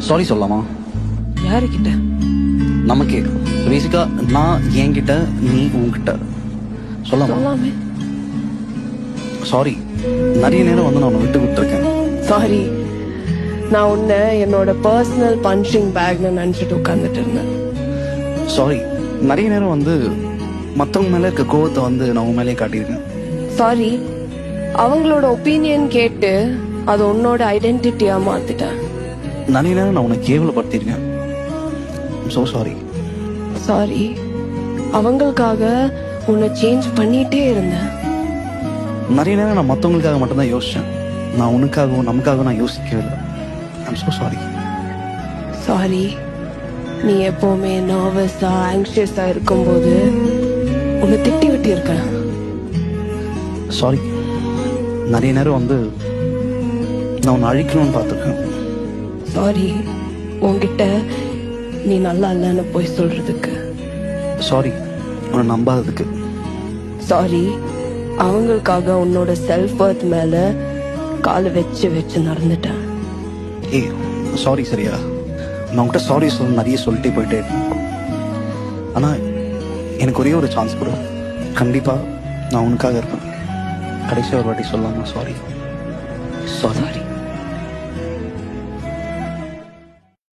Sorry சொல்லலாமா? யாருக்கிட்ட? நமக்கே. பேசிக்கா நான் என்கிட்ட, நீ உன்கிட்ட சொல்லலாமா? சொல்லாமே. சாரி, நிறைய நேரம் வந்து நான் உன்னை விட்டு விட்டுருக்கேன். சாரி, நான் உன்னை என்னோட பர்சனல் பஞ்சிங் பேக்னு நினைச்சிட்டு உட்கார்ந்துட்டு இருந்தேன். சாரி, நிறைய நேரம் வந்து மற்றவங்க மேல இருக்க கோவத்தை வந்து நான் உன் மேலேயே காட்டியிருக்கேன். சாரி, அவங்களோட ஒப்பீனியன் கேட்டு அது உன்னோட ஐடென்டிட்டியா மாத்திட்டேன். நிறைய நேரம் நான் உன்னை கேவலப்படுத்தியிருக்கேன். So sorry. சாரி, அவங்களுக்காக உன்னை சேஞ்ச் பண்ணிட்டே இருந்தேன். நிறைய நேரம் நான் மற்றவங்களுக்காக மட்டும்தான் யோசிச்சேன். நான் உனக்காகவும் நமக்காகவும் நான் யோசிக்கவே இல்லை. I'm so sorry. சாரி, நீ எப்பவுமே நர்வஸா ஆங்ஷியஸா இருக்கும்போது உன்னை திட்டி விட்டு இருக்கேன். சாரி, நிறைய நேரம் வந்து நான் உன்னை அழிக்கணும்னு பார்த்துருக்கேன். சாரி, உன்கிட்ட நீ நல்லா இல்லைன்னு போய் சொல்றதுக்கு. சாரி, உன்னை நம்பாததுக்கு. சாரி, அவங்களுக்காக உன்னோட செல்ஃப் வர்த் மேல காலை வச்சு வச்சு நடந்துட்டேன். ஏய் சாரி, சரியா? நான் உன்கிட்ட சாரி சொல்ல நிறைய சொல்லிட்டே போயிட்டே இருக்கேன். ஆனால் எனக்கு ஒரே ஒரு சான்ஸ் கொடு. கண்டிப்பாக நான் உனக்காக இருப்பேன். கடைசியாக ஒரு வாட்டி சொல்லலாமா? சாரி. சாரி.